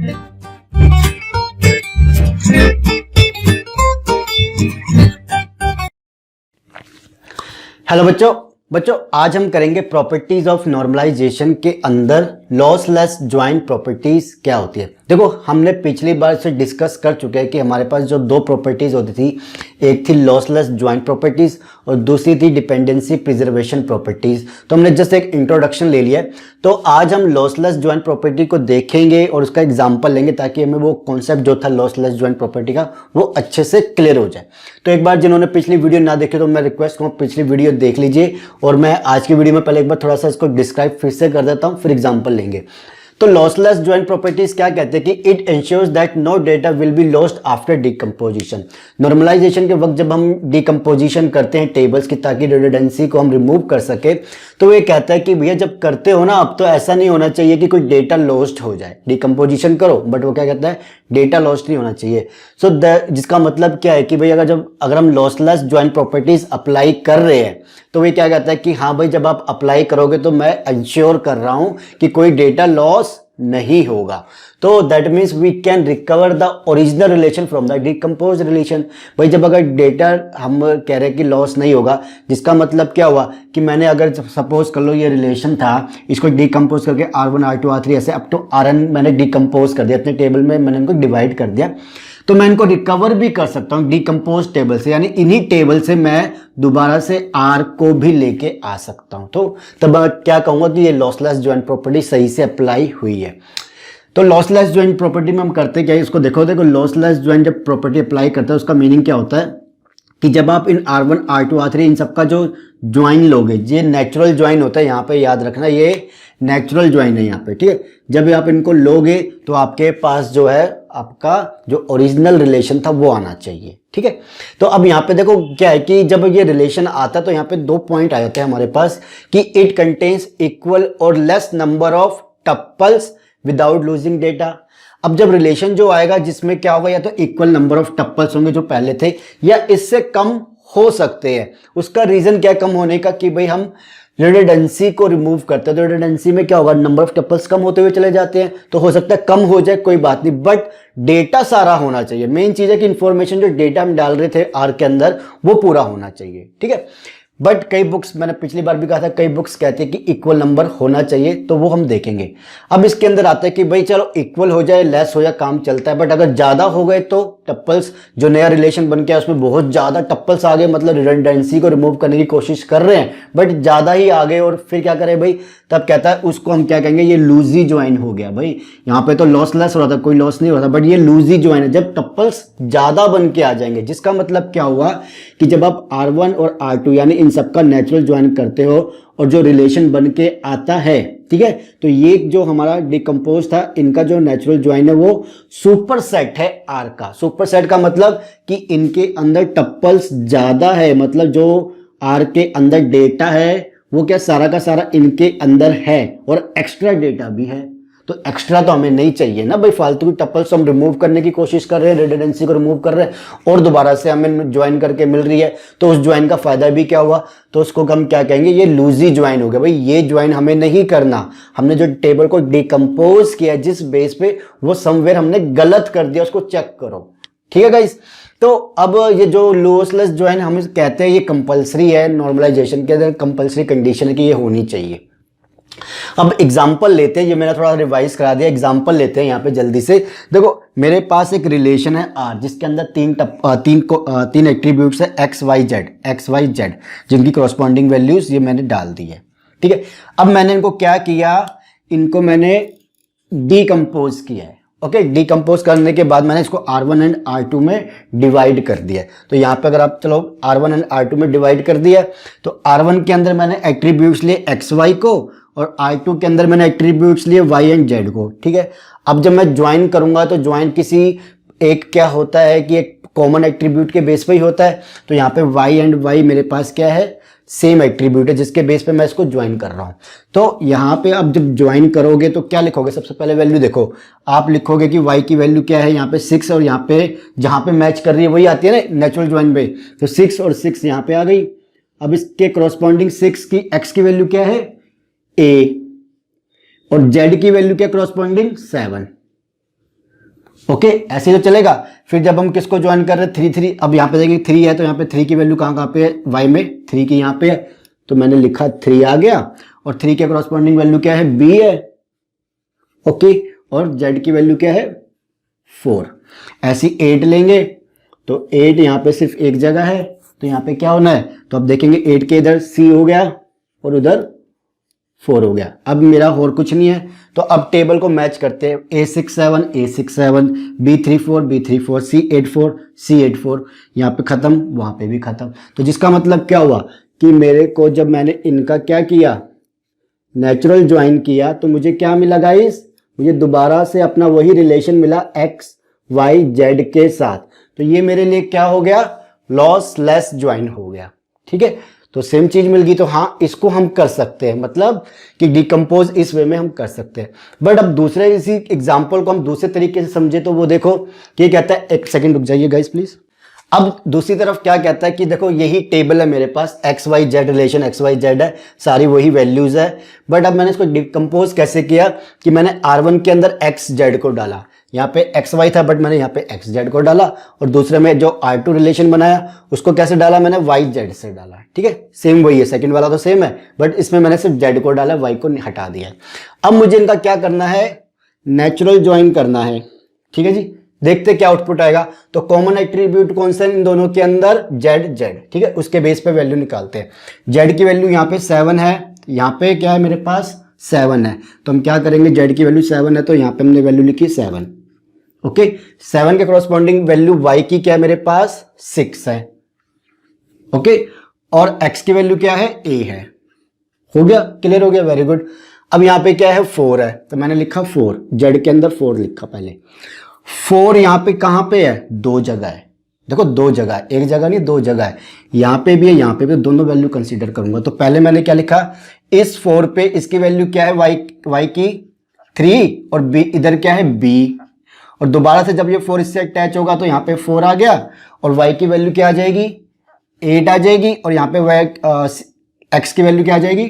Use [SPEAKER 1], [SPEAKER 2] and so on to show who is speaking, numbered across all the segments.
[SPEAKER 1] Hello बच्चों आज हम करेंगे प्रॉपर्टीज ऑफ नॉर्मलाइजेशन के अंदर लॉसलेस ज्वाइंट प्रॉपर्टीज क्या होती है। देखो हमने पिछली बार से डिस्कस कर चुके हैं कि हमारे पास जो दो प्रॉपर्टीज होती थी, एक थी लॉसलेस ज्वाइंट प्रॉपर्टीज और दूसरी थी डिपेंडेंसी प्रिजर्वेशन प्रॉपर्टीज। तो हमने जस्ट एक इंट्रोडक्शन ले लिया है। तो आज हम लॉसलेस ज्वाइंट प्रॉपर्टी को देखेंगे और उसका एग्जाम्पल लेंगे ताकि हमें वो कॉन्सेप्ट जो था लॉसलेस ज्वाइंट प्रॉपर्टी का वो अच्छे से क्लियर हो जाए। तो एक बार जिन्होंने पिछली वीडियो ना देखी तो मैं रिक्वेस्ट करूँ पिछली वीडियो देख लीजिए और मैं आज की वीडियो में पहले एक बार थोड़ा सा इसको डिस्क्राइब फिर से कर देता हूँ, फिर एग्जाम्पल लेंगे। तो लॉसलेस ज्वाइंट प्रॉपर्टीज क्या कहते हैं कि it ensures that no data will be lost after decomposition. Normalization के वक्त जब हम डिकम्पोजिशन करते हैं टेबल्स की ताकि रिडंडेंसी को हम रिमूव कर सके, तो ये कहता है कि भैया जब करते हो ना अब तो ऐसा नहीं होना चाहिए कि कोई डेटा लॉस्ट हो जाए। डिकम्पोजिशन करो बट वो क्या कहता है डेटा लॉस्ट नहीं होना चाहिए। सो जिसका मतलब क्या है कि भाई अगर हम लॉसलेस ज्वाइंट प्रॉपर्टीज अप्लाई कर रहे हैं तो ये क्या कहता है कि हाँ भाई जब आप अप्लाई करोगे तो मैं इंश्योर कर रहा हूं कि कोई डेटा लॉस नहीं होगा। तो that means we can recover the original relation from the decompose relation. भाई जब अगर डेटा हम कह रहे हैं कि लॉस नहीं होगा, जिसका मतलब क्या हुआ कि मैंने अगर सपोज कर लो ये रिलेशन था, इसको डिकम्पोज करके R1 R2 R3 ऐसे अप टू Rn मैंने डिकम्पोज कर दिया, अपने टेबल में मैंने इनको डिवाइड कर दिया, तो मैं इनको रिकवर भी कर सकता हूँ डिकम्पोज टेबल से, यानी इन्हीं टेबल से मैं दोबारा से R को भी लेके आ सकता हूँ। तो तब क्या कहूँगा कि ये लॉसलेस ज्वाइंट प्रॉपर्टी सही से अप्लाई हुई है। तो लॉसलेस ज्वाइंट प्रॉपर्टी में हम करते क्या है, इसको देखो लॉसलेस ज्वाइंट जब प्रॉपर्टी अप्लाई करते हैं उसका मीनिंग क्या होता है कि जब आप इन R1 R2 R3 इन सबका जो ज्वाइन लोगे, ये नेचुरल ज्वाइन होता है, यहाँ पे याद रखना ये नेचुरल ज्वाइन है यहाँ पे, ठीक है। जब आप इनको लोगे तो आपके पास जो है आपका जो ओरिजिनल रिलेशन था वो आना चाहिए, ठीक है। तो अब यहाँ पे देखो क्या है कि जब ये रिलेशन आता है तो यहाँ पे दो पॉइंट आ जाते हैं हमारे पास कि इट कंटेन्स इक्वल और less number of tuples without losing data. अब जब रिलेशन जो आएगा जिसमें क्या होगा, या तो इक्वल नंबर ऑफ टप्पल्स होंगे जो पहले थे या इससे कम हो सकते हैं। उसका रीजन क्या कम होने का कि भाई हम रिडंडेंसी को रिमूव करते हैं, तो रिडंडेंसी में क्या होगा नंबर ऑफ टप्पल्स कम होते हुए चले जाते हैं, तो हो सकता है कम हो जाए कोई बात नहीं, बट डेटा सारा होना चाहिए। मेन चीज है कि इंफॉर्मेशन जो डेटा हम डाल रहे थे आर के अंदर वो पूरा होना चाहिए, ठीक है। बट कई बुक्स, मैंने पिछली बार भी कहा था, कई बुक्स कहते हैं कि इक्वल नंबर होना चाहिए, तो वो हम देखेंगे। अब इसके अंदर आता है कि भाई चलो इक्वल हो जाए लेस हो जाए काम चलता है, बट अगर ज्यादा हो गए तो टप्पल्स जो नया रिलेशन बन गया उसमें बहुत ज्यादा टप्पल्स आ गए, मतलब रिडंडेंसी को रिमूव करने की कोशिश कर रहे हैं बट ज्यादा ही आ गए, और फिर क्या करें भाई, तब कहता है उसको हम क्या कहेंगे, ये लूजी ज्वाइन हो गया। भाई यहाँ पे तो लॉसलेस हो रहा था, कोई लॉस नहीं हो रहा था, बट ये लूजी ज्वाइन है जब टप्पल्स ज्यादा बन के आ जाएंगे। जिसका मतलब क्या हुआ कि जब आप R1 और R2 यानी इन सबका नेचुरल ज्वाइन करते हो और जो रिलेशन बन के आता है, ठीक है, तो ये जो हमारा डिकम्पोज था इनका जो नेचुरल ज्वाइन है वो सुपर सेट है R का। सुपर सेट का मतलब कि इनके अंदर टप्पल्स ज्यादा है, मतलब जो R के अंदर डेटा है वो क्या सारा का सारा इनके अंदर है और एक्स्ट्रा डेटा भी है। तो एक्स्ट्रा तो हमें नहीं चाहिए ना भाई, फालतू की टप्पल्स हम रिमूव करने की कोशिश कर रहे हैं, रिडंडेंसी को रिमूव कर रहे हैं और दोबारा से हमें ज्वाइन करके मिल रही है, तो उस ज्वाइन का फायदा भी क्या हुआ, तो उसको हम क्या कहेंगे, ये लूजी ज्वाइन हो गया। भाई ये ज्वाइन हमें नहीं करना, हमने जो टेबल को डिकम्पोज किया जिस बेस पे वो समवेयर हमने गलत कर दिया, उसको चेक करो, ठीक है गाइस। तो अब ये जो लॉसलेस ज्वाइन हम कहते हैं ये कंपलसरी है, नॉर्मलाइजेशन के अंदर कंपलसरी कंडीशन है कि ये होनी चाहिए। अब एग्जाम्पल लेते हैं, ये मैंने थोड़ा रिवाइज करा दिया, एग्जाम्पल लेते हैं यहाँ पे जल्दी से। देखो मेरे पास एक रिलेशन है R जिसके अंदर तीन एट्रीब्यूट्स है एक्स वाई जेड जिनकी करस्पॉन्डिंग वैल्यूज ये मैंने डाल दी है, ठीक है। अब मैंने इनको क्या किया, इनको मैंने डिकम्पोज किया है, ओके। डिकम्पोज करने के बाद मैंने इसको R1 एंड R2 में डिवाइड कर दिया। तो यहाँ पे अगर आप चलो R1 एंड R2 में डिवाइड कर दिया तो R1 के अंदर मैंने एट्रीब्यूट्स लिए एक्स वाई को और R2 के अंदर मैंने एट्रीब्यूट्स लिए वाई एंड जेड को, ठीक है। अब जब मैं ज्वाइन करूंगा तो ज्वाइन किसी एक क्या होता है कि एक कॉमन एट्रीब्यूट के बेस पे ही होता है, तो यहाँ पे वाई एंड वाई मेरे पास क्या है, सेम एट्रीब्यूट है जिसके बेस पे मैं इसको ज्वाइन कर रहा हूं। तो यहाँ पे अब जब ज्वाइन करोगे तो क्या लिखोगे, सबसे पहले वैल्यू देखो, आप लिखोगे कि y की वैल्यू क्या है, यहाँ पे 6 और यहाँ पे जहां पे मैच कर रही है वही आती है ना नेचुरल ज्वाइन पे, तो 6 और 6 यहाँ पे आ गई। अब इसके करस्पॉन्डिंग 6 की x की वैल्यू क्या है a और z की वैल्यू क्या करस्पॉन्डिंग 7, ओके ऐसे तो चलेगा। फिर जब हम किसको ज्वाइन कर रहे हैं 3 3, अब यहाँ पे देखेंगे 3 है तो यहाँ पे 3 की वैल्यू कहाँ पे है, y में 3 की यहाँ पे है, तो मैंने लिखा 3 आ गया। और 3 के कॉरस्पॉन्डिंग वैल्यू क्या है, b है। ओके और z की वैल्यू क्या है 4। ऐसी 8 लेंगे तो 8 यहाँ पे सिर्फ एक जगह है, तो यहाँ पे क्या होना है, तो अब देखेंगे 8 के इधर c हो गया और उधर 4 हो गया। अब मेरा और कुछ नहीं है, तो अब टेबल को मैच करते हैं, A67 A67, B34 B34, C84 C84, यहाँ पे खत्म वहां पे भी खत्म। तो जिसका मतलब क्या हुआ कि मेरे को जब मैंने इनका क्या किया, नेचुरल ज्वाइन किया, तो मुझे क्या मिला गाइस, मुझे दोबारा से अपना वही रिलेशन मिला एक्स वाई जेड के साथ। तो ये मेरे लिए क्या हो गया, लॉस लेस ज्वाइन हो गया। ठीक है, तो सेम चीज मिल गई। तो हाँ इसको हम कर सकते हैं, मतलब कि डिकम्पोज इस वे में हम कर सकते हैं। बट अब दूसरे इसी एग्जाम्पल को हम दूसरे तरीके से समझे तो वो देखो कि कहता है, एक सेकंड रुक जाइए गाइस प्लीज। अब दूसरी तरफ क्या कहता है कि देखो यही टेबल है मेरे पास, X Y Z relation X Y Z है, सारी वही वैल्यूज है। बट अब मैंने इसको डिकम्पोज कैसे किया कि मैंने R1 के अंदर एक्स जेड को डाला, यहाँ पे एक्स वाई था बट मैंने यहाँ पे एक्स जेड को डाला, और दूसरे में जो R2 रिलेशन बनाया उसको कैसे डाला, मैंने वाई जेड से डाला। ठीक है, सेम वही है, सेकंड वाला तो सेम है बट इसमें मैंने सिर्फ जेड को डाला, वाई को हटा दिया। अब मुझे इनका क्या करना है, नेचुरल ज्वाइन करना है। ठीक है जी, देखते क्या आउटपुट आएगा। तो कॉमन एट्रीब्यूट कौन सा है इन दोनों के अंदर, जेड जेड। ठीक है, उसके बेस पे वैल्यू निकालते हैं। जेड की वैल्यू यहाँ पे 7 है, यहाँ पे क्या है मेरे पास 7 है, तो हम क्या करेंगे, जेड की वैल्यू 7 है तो यहाँ पे हमने वैल्यू लिखी 7। ओके 7 के कॉरस्पॉन्डिंग वैल्यू वाई की क्या है मेरे पास 6 है। ओके और एक्स की वैल्यू क्या है, ए है। हो गया, क्लियर हो गया, वेरी गुड। अब यहाँ पे क्या है 4 है, तो मैंने लिखा 4, जेड के अंदर 4 लिखा पहले। 4 यहाँ पे कहां पे है, 2 जगह है। देखो 2 जगह है, एक जगह नहीं 2 जगह है, यहाँ पे भी है यहाँ पे भी, दोनों वैल्यू कंसीडर करूंगा। तो पहले मैंने क्या लिखा, इस 4 पे इसकी वैल्यू क्या है, y की 3 और b इधर क्या है b, और दोबारा से जब ये 4 इससे अटैच होगा तो यहाँ पे 4 आ गया, और y की वैल्यू क्या आ जाएगी 8 आ जाएगी, और यहाँ पे x की वैल्यू क्या आ जाएगी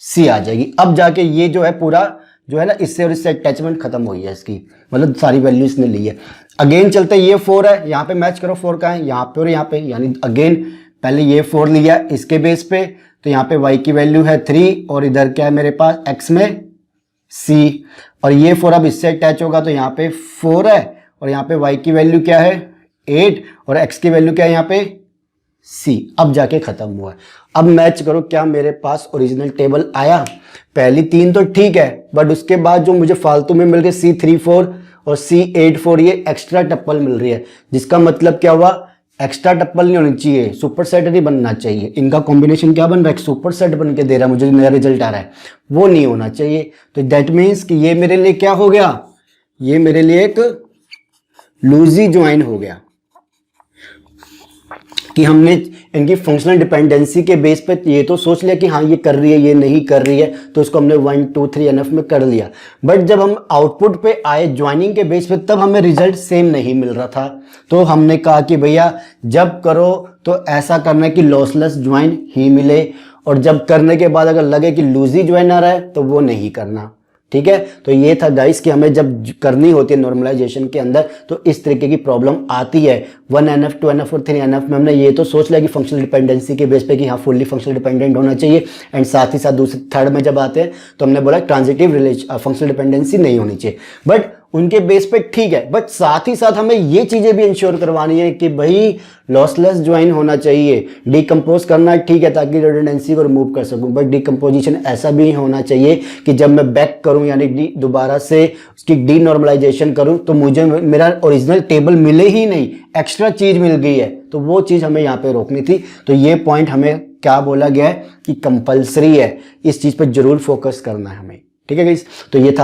[SPEAKER 1] c आ जाएगी। अब जाके ये जो है पूरा जो है ना, इससे और इससे अटैचमेंट खत्म हुई है इसकी, मतलब सारी वैल्यू इसने ली है। अगेन चलते, ये 4 है, यहाँ पे मैच करो 4 का है, यहाँ पे और यहाँ पे, यानी अगेन पहले ये 4 लिया इसके बेस पे, तो यहाँ पे y की वैल्यू है 3 और इधर क्या है मेरे पास x में c, और ये 4 अब इससे अटैच होगा तो यहाँ पे 4 है, और यहाँ पे y की वैल्यू क्या है 8 और x की वैल्यू क्या है यहाँ पे c। अब जाके खत्म हुआ। अब मैच करो क्या मेरे पास ओरिजिनल टेबल आया। पहली 3 तो ठीक है, बट उसके बाद जो मुझे फालतू में मिल गए C34 और C84, ये एक्स्ट्रा टप्पल मिल रही है, जिसका मतलब क्या हुआ, एक्स्ट्रा टप्पल नहीं होनी चाहिए, सुपर सेट नहीं बनना चाहिए। इनका कॉम्बिनेशन क्या बन रहा है, सुपर सेट बन के दे रहा है मुझे, नया रिजल्ट आ रहा है, वो नहीं होना चाहिए। तो दैट मीन्स कि ये मेरे लिए क्या हो गया, ये मेरे लिए एक लूजी ज्वाइन हो गया, कि हमने इनकी फंक्शनल डिपेंडेंसी के बेस पे ये तो सोच लिया कि हाँ ये कर रही है ये नहीं कर रही है, तो उसको हमने 1 2 3 एनएफ में कर लिया। बट जब हम आउटपुट पे आए ज्वाइनिंग के बेस पे, तब हमें रिजल्ट सेम नहीं मिल रहा था। तो हमने कहा कि भैया जब करो तो ऐसा करना है कि लॉसलेस ज्वाइन ही मिले, और जब करने के बाद अगर लगे कि लूजी ज्वाइन आ रहा है तो वो नहीं करना। ठीक है, तो ये था गाइस कि हमें जब करनी होती है नॉर्मलाइजेशन के अंदर तो इस तरीके की प्रॉब्लम आती है। 1 NF 2 NF और 3 NF में हमने ये तो सोच लिया कि फंक्शनल डिपेंडेंसी के बेस पे कि हाँ फुल्ली फंक्शनल डिपेंडेंट होना चाहिए, एंड साथ ही साथ दूसरे थर्ड में जब आते हैं तो हमने बोला ट्रांजिटिव फंक्शनल डिपेंडेंसी नहीं होनी चाहिए। बट उनके बेस पे ठीक है, बट साथ ही साथ हमें ये चीजें भी इंश्योर करवानी है कि भाई लॉसलेस ज्वाइन होना चाहिए। डिकम्पोज करना ठीक है ताकि रिडंडेंसी को रिमूव कर सकूं, बट डिकम्पोजिशन ऐसा भी होना चाहिए कि जब मैं बैक करूं यानी दोबारा से उसकी डी नॉर्मलाइजेशन करूं तो मुझे मेरा ओरिजिनल टेबल मिले ही नहीं, एक्स्ट्रा चीज मिल गई है, तो वो चीज हमें यहाँ पे रोकनी थी। तो ये पॉइंट हमें क्या बोला गया है कि कंपल्सरी है, इस चीज पर जरूर फोकस करना है हमें। ठीक है गाइस, तो ये था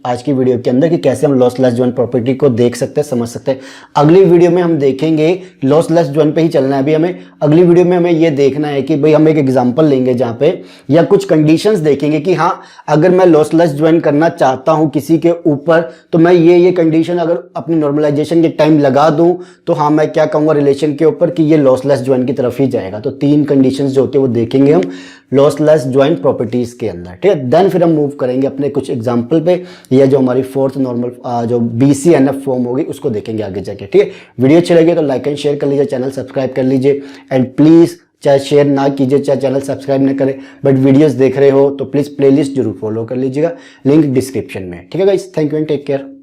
[SPEAKER 1] आज की वीडियो के अंदर कि कैसे हम लॉसलेस ज्वाइन प्रॉपर्टी को देख सकते हैं, समझ सकते हैं। अगली वीडियो में हम देखेंगे, लॉसलेस ज्वाइन पे ही चलना है अभी हमें। अगली वीडियो में हमें ये देखना है कि भाई हम एक एग्जांपल लेंगे जहां पे या कुछ कंडीशंस देखेंगे कि हाँ अगर मैं लॉसलेस ज्वाइन करना चाहता हूं किसी के ऊपर तो मैं ये कंडीशन अगर अपनी नॉर्मलाइजेशन के टाइम लगा दूं तो हाँ मैं क्या कहूँगा रिलेशन के ऊपर कि ये लॉसलेस ज्वाइन की तरफ ही जाएगा। तो 3 कंडीशन जो होती है वो देखेंगे हम। लॉसलेस ज्वाइंट प्रॉपर्टीज के अंदर, ठीक है। देन फिर हम मूव करेंगे अपने कुछ एग्जांपल पे, या जो हमारी फोर्थ नॉर्मल जो BCNF फॉर्म होगी उसको देखेंगे आगे जाके, ठीक है। वीडियो अच्छी लगी तो लाइक एंड शेयर कर लीजिए, चैनल सब्सक्राइब कर लीजिए एंड प्लीज चाहे शेयर ना कीजिए चाहे चैनल सब्सक्राइब ना करें, बट वीडियोस देख रहे हो तो प्लीज प्लेलिस्ट जरूर फॉलो कर लीजिएगा, लिंक डिस्क्रिप्शन में, ठीक है guys. Thank you and take care.